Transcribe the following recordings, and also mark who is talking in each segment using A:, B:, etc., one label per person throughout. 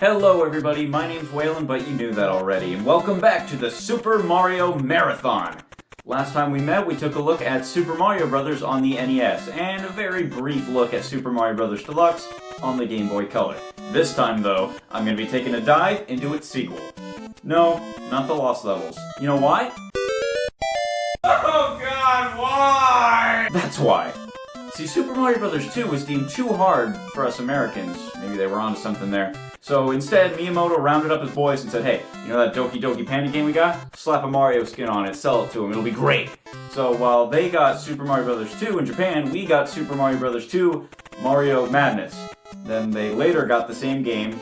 A: Hello everybody, my name's Waylon, but you knew that already, and welcome back to the Super Mario Marathon! Last time we met, we took a look at Super Mario Bros. On the NES, and a very brief look at Super Mario Bros. Deluxe on the Game Boy Color. This time, though, I'm going to be taking a dive into its sequel. No, not the Lost Levels. You know why? Oh god, why? That's why. See, Super Mario Bros. 2 was deemed too hard for us Americans. Maybe they were onto something there. So instead, Miyamoto rounded up his boys and said, hey, you know that Doki Doki Panic game we got? Slap a Mario skin on it, sell it to him, it'll be great. So while they got Super Mario Bros. 2 in Japan, we got Super Mario Bros. 2 Mario Madness. Then they later got the same game,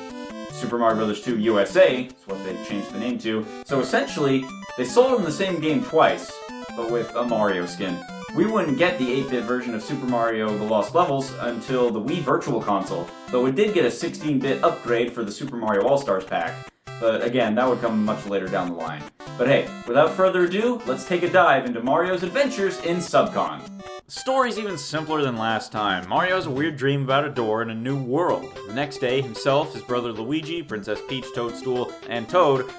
A: Super Mario Bros. 2 USA, that's what they changed the name to. So essentially, they sold them the same game twice, but with a Mario skin. We wouldn't get the 8-bit version of Super Mario The Lost Levels until the Wii Virtual Console, though it did get a 16-bit upgrade for the Super Mario All-Stars pack. But again, that would come much later down the line. But hey, without further ado, let's take a dive into Mario's adventures in Subcon.
B: The story's even simpler than last time. Mario has a weird dream about a door in a new world. The next day, himself, his brother Luigi, Princess Peach, Toadstool, and Toad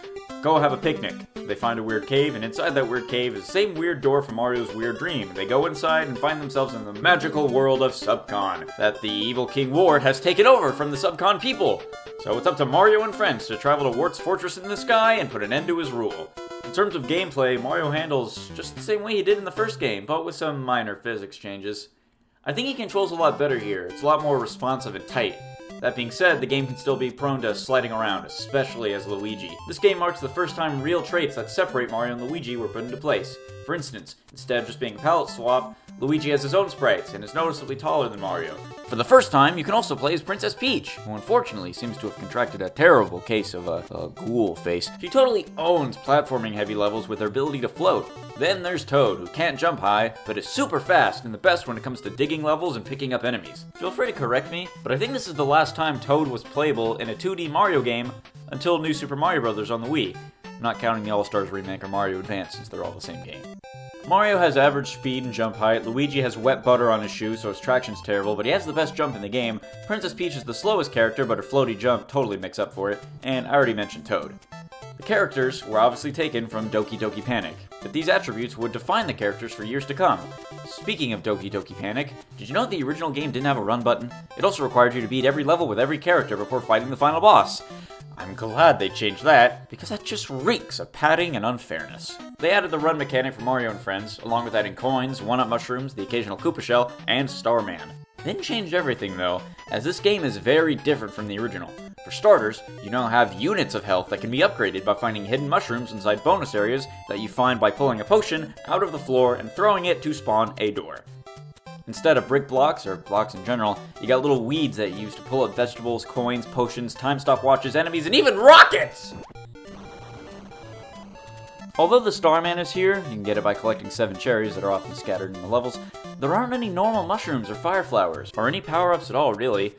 B: go have a picnic. They find a weird cave, and inside that weird cave is the same weird door from Mario's weird dream. They go inside and find themselves in the magical world of Subcon that the evil King Wart has taken over from the Subcon people. So it's up to Mario and friends to travel to Wart's fortress in the sky and put an end to his rule. In terms of gameplay, Mario handles just the same way he did in the first game, but with some minor physics changes. I think he controls a lot better here. It's a lot more responsive and tight. That being said, the game can still be prone to sliding around, especially as Luigi. This game marks the first time real traits that separate Mario and Luigi were put into place. For instance, instead of just being a palette swap, Luigi has his own sprites and is noticeably taller than Mario. For the first time, you can also play as Princess Peach, who unfortunately seems to have contracted a terrible case of a ghoul face. She totally owns platforming heavy levels with her ability to float. Then there's Toad, who can't jump high, but is super fast and the best when it comes to digging levels and picking up enemies. Feel free to correct me, but I think this is the last time Toad was playable in a 2D Mario game until New Super Mario Bros. On the Wii, not counting the All-Stars remake or Mario Advance since they're all the same game. Mario has average speed and jump height, Luigi has wet butter on his shoe so his traction's terrible, but he has the best jump in the game, Princess Peach is the slowest character but her floaty jump totally makes up for it, and I already mentioned Toad. The characters were obviously taken from Doki Doki Panic, but these attributes would define the characters for years to come. Speaking of Doki Doki Panic, did you know the original game didn't have a run button? It also required you to beat every level with every character before fighting the final boss. I'm glad they changed that, because that just reeks of padding and unfairness. They added the run mechanic for Mario and Friends, along with adding coins, one-up mushrooms, the occasional Koopa Shell, and Starman. They didn't change everything though, as this game is very different from the original. For starters, you now have units of health that can be upgraded by finding hidden mushrooms inside bonus areas that you find by pulling a potion out of the floor and throwing it to spawn a door. Instead of brick blocks, or blocks in general, you got little weeds that you use to pull up vegetables, coins, potions, time stopwatches, enemies, and even rockets! Although the Starman is here, you can get it by collecting 7 cherries that are often scattered in the levels, there aren't any normal mushrooms or fire flowers, or any power-ups at all, really.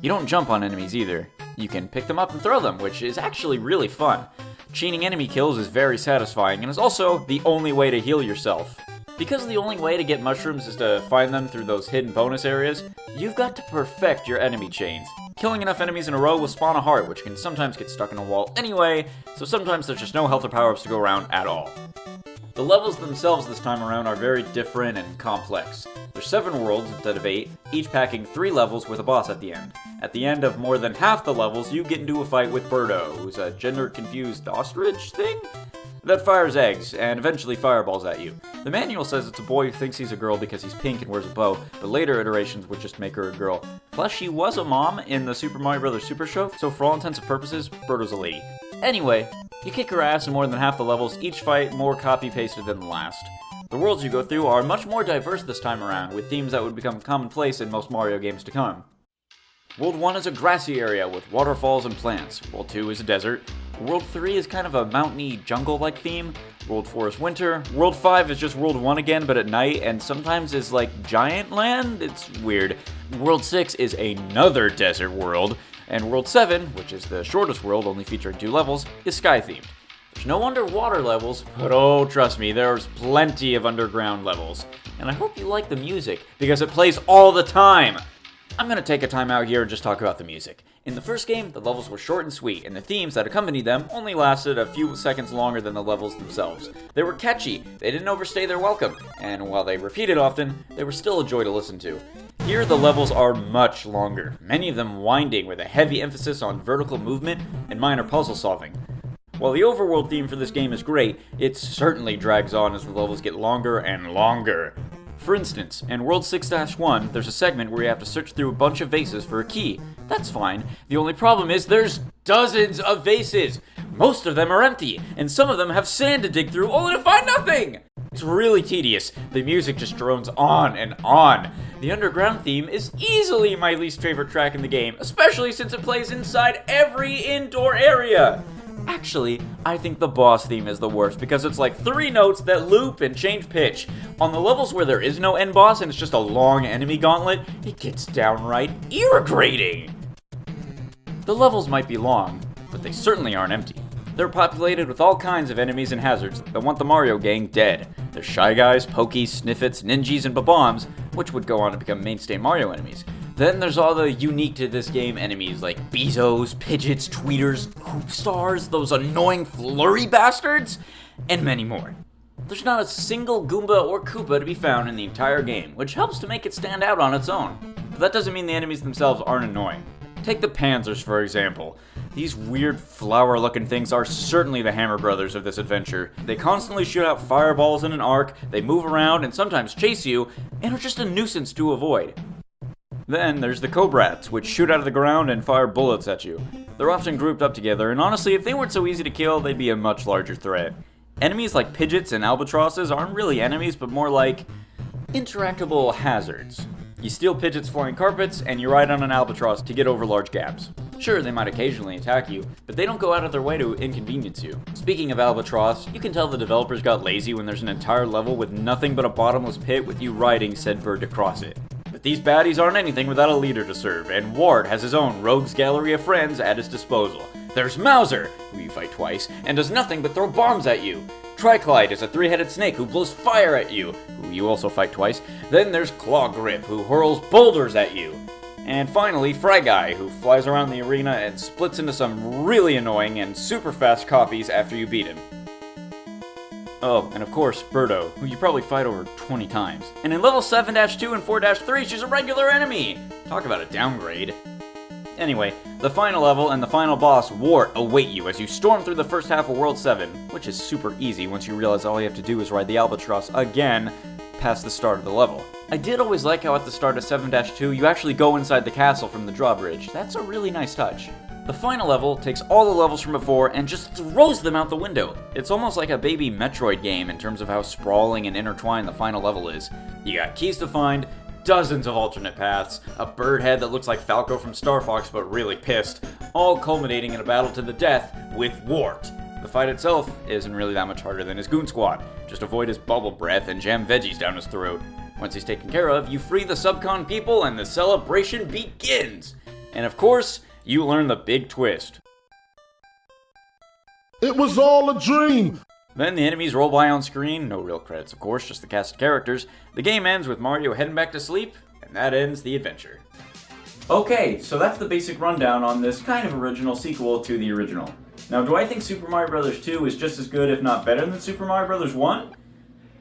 B: You don't jump on enemies either. You can pick them up and throw them, which is actually really fun. Chaining enemy kills is very satisfying, and is also the only way to heal yourself. Because the only way to get mushrooms is to find them through those hidden bonus areas, you've got to perfect your enemy chains. Killing enough enemies in a row will spawn a heart, which can sometimes get stuck in a wall anyway, so sometimes there's just no health or power-ups to go around at all. The levels themselves this time around are very different and complex. There's 7 worlds instead of 8, each packing 3 levels with a boss at the end. At the end of more than half the levels, you get into a fight with Birdo, who's a gender-confused ostrich thing that fires eggs and eventually fireballs at you. The manual says it's a boy who thinks he's a girl because he's pink and wears a bow, but later iterations would just make her a girl. Plus, she was a mom in the Super Mario Bros. Super Show, so for all intents and purposes, Birdo's a lady. Anyway, you kick her ass in more than half the levels, each fight more copy-pasted than the last. The worlds you go through are much more diverse this time around, with themes that would become commonplace in most Mario games to come. World 1 is a grassy area with waterfalls and plants. World 2 is a desert. World 3 is kind of a mountainy, jungle-like theme. World 4 is winter. World 5 is just World 1 again, but at night, and sometimes is like giant land? It's weird. World 6 is another desert world. And World 7, which is the shortest world, only featuring 2 levels, is sky-themed. There's no underwater levels, but oh, trust me, there's plenty of underground levels. And I hope you like the music, because it plays all the time! I'm gonna take a time out here and just talk about the music. In the first game, the levels were short and sweet, and the themes that accompanied them only lasted a few seconds longer than the levels themselves. They were catchy, they didn't overstay their welcome, and while they repeated often, they were still a joy to listen to. Here, the levels are much longer, many of them winding with a heavy emphasis on vertical movement and minor puzzle solving. While the overworld theme for this game is great, it certainly drags on as the levels get longer and longer. For instance, in World 6-1, there's a segment where you have to search through a bunch of vases for a key. That's fine. The only problem is there's dozens of vases! Most of them are empty, and some of them have sand to dig through only to find nothing! It's really tedious. The music just drones on and on. The underground theme is easily my least favorite track in the game, especially since it plays inside every indoor area. Actually, I think the boss theme is the worst because it's like 3 notes that loop and change pitch. On the levels where there is no end boss and it's just a long enemy gauntlet, it gets downright irritating. The levels might be long, but they certainly aren't empty. They're populated with all kinds of enemies and hazards that want the Mario gang dead. There's Shy Guys, Pokies, Sniffets, Ninjas, and Bob-ombs, which would go on to become mainstay Mario enemies. Then there's all the unique to this game enemies like Bezos, Pidgeots, Tweeters, Hoop Stars, those annoying flurry bastards, and many more. There's not a single Goomba or Koopa to be found in the entire game, which helps to make it stand out on its own. But that doesn't mean the enemies themselves aren't annoying. Take the Panzers, for example. These weird flower-looking things are certainly the Hammer Brothers of this adventure. They constantly shoot out fireballs in an arc, they move around and sometimes chase you, and are just a nuisance to avoid. Then there's the Cobrats, which shoot out of the ground and fire bullets at you. They're often grouped up together, and honestly, if they weren't so easy to kill, they'd be a much larger threat. Enemies like Pidgeots and Albatrosses aren't really enemies, but more like interactable hazards. You steal Pidgeot's flying carpets, and you ride on an Albatross to get over large gaps. Sure, they might occasionally attack you, but they don't go out of their way to inconvenience you. Speaking of Albatross, you can tell the developers got lazy when there's an entire level with nothing but a bottomless pit with you riding said bird to cross it. But these baddies aren't anything without a leader to serve, and Ward has his own rogues gallery of friends at his disposal. There's Mauser, who you fight twice, and does nothing but throw bombs at you. Triclide is a 3-headed snake who blows fire at you, who you also fight twice. Then there's Claw Grip, who hurls boulders at you. And finally, Fry Guy, who flies around the arena and splits into some really annoying and super fast copies after you beat him. Oh, and of course, Birdo, who you probably fight over 20 times. And in level 7-2 and 4-3, she's a regular enemy! Talk about a downgrade. Anyway, the final level and the final boss, Wart, await you as you storm through the first half of World 7, which is super easy once you realize all you have to do is ride the Albatross again past the start of the level. I did always like how at the start of 7-2, you actually go inside the castle from the drawbridge. That's a really nice touch. The final level takes all the levels from before and just throws them out the window. It's almost like a baby Metroid game in terms of how sprawling and intertwined the final level is. You got keys to find, dozens of alternate paths, a bird head that looks like Falco from Star Fox but really pissed, all culminating in a battle to the death with Wart. The fight itself isn't really that much harder than his goon squad. Just avoid his bubble breath and jam veggies down his throat. Once he's taken care of, you free the Subcon people and the celebration begins! And of course, you learn the big twist.
C: It was all a dream!
B: Then the enemies roll by on screen, no real credits of course, just the cast of characters. The game ends with Mario heading back to sleep, and that ends the adventure.
A: Okay, so that's the basic rundown on this kind of original sequel to the original. Now, do I think Super Mario Bros. 2 is just as good, if not better, than Super Mario Bros. 1?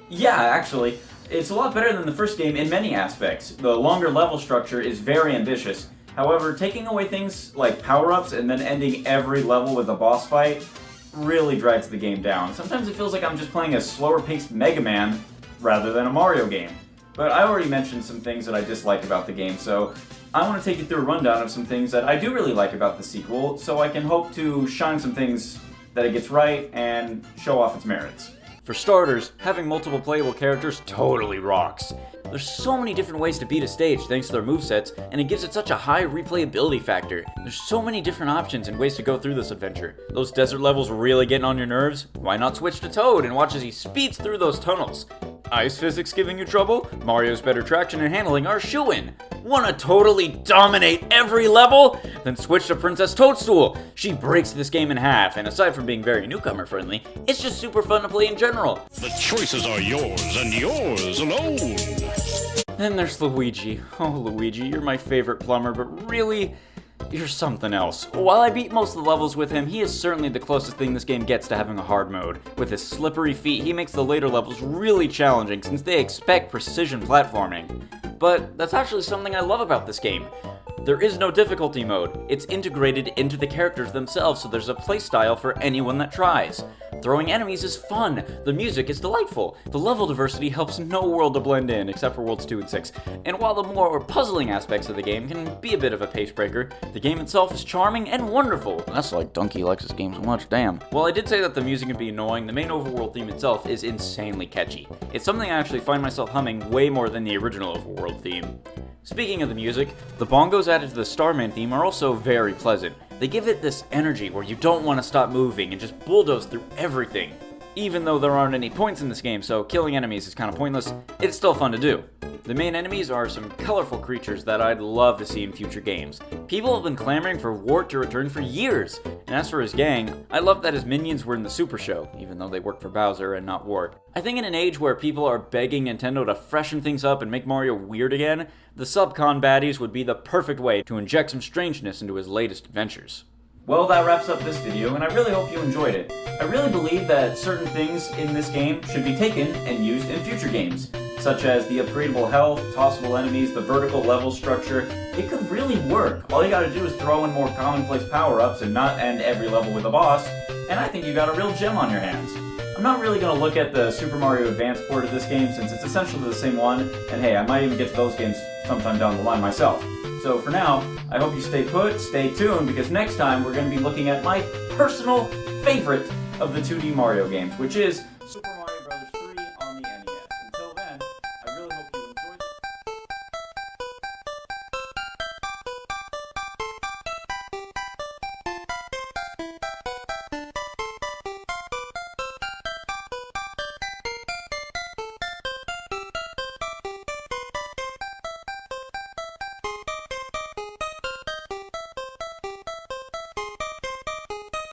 A: Yeah, actually. It's a lot better than the first game in many aspects. The longer level structure is very ambitious. However, taking away things like power-ups and then ending every level with a boss fight really drags the game down. Sometimes it feels like I'm just playing a slower-paced Mega Man rather than a Mario game. But I already mentioned some things that I dislike about the game, so I want to take you through a rundown of some things that I do really like about the sequel, so I can hope to shine some things that it gets right and show off its merits.
B: For starters, having multiple playable characters totally rocks. There's so many different ways to beat a stage thanks to their movesets, and it gives it such a high replayability factor. There's so many different options and ways to go through this adventure. Those desert levels really getting on your nerves? Why not switch to Toad and watch as he speeds through those tunnels? Ice physics giving you trouble? Mario's better traction and handling are shoo-in. Wanna totally dominate every level? Then switch to Princess Toadstool. She breaks this game in half, and aside from being very newcomer friendly, it's just super fun to play in general.
D: The choices are yours and yours alone.
B: Then there's Luigi. Oh, Luigi, you're my favorite plumber, but really, you're something else. While I beat most of the levels with him, he is certainly the closest thing this game gets to having a hard mode. With his slippery feet, he makes the later levels really challenging since they expect precision platforming. But that's actually something I love about this game. There is no difficulty mode. It's integrated into the characters themselves, so there's a playstyle for anyone that tries. Throwing enemies is fun. The music is delightful. The level diversity helps no world to blend in, except for Worlds 2 and 6. And while the more puzzling aspects of the game can be a bit of a pace breaker, the game itself is charming and wonderful. That's like Donkey likes this game so much, damn. While I did say that the music can be annoying, the main overworld theme itself is insanely catchy. It's something I actually find myself humming way more than the original overworld theme. Speaking of the music, the bongos added to the Starman theme are also very pleasant. They give it this energy where you don't want to stop moving and just bulldoze through everything. Even though there aren't any points in this game, so killing enemies is kind of pointless, it's still fun to do. The main enemies are some colorful creatures that I'd love to see in future games. People have been clamoring for Wart to return for years, and as for his gang, I love that his minions were in the Super Show, even though they work for Bowser and not Wart. I think in an age where people are begging Nintendo to freshen things up and make Mario weird again, the Subcon baddies would be the perfect way to inject some strangeness into his latest adventures.
A: Well, that wraps up this video, and I really hope you enjoyed it. I really believe that certain things in this game should be taken and used in future games, such as the upgradable health, tossable enemies, the vertical level structure. It could really work. All you gotta do is throw in more commonplace power-ups and not end every level with a boss, and I think you got a real gem on your hands. I'm not really going to look at the Super Mario Advance port of this game since it's essentially the same one, and hey, I might even get to those games sometime down the line myself. So for now, I hope you stay put, stay tuned, because next time we're going to be looking at my personal favorite of the 2D Mario games, which is Super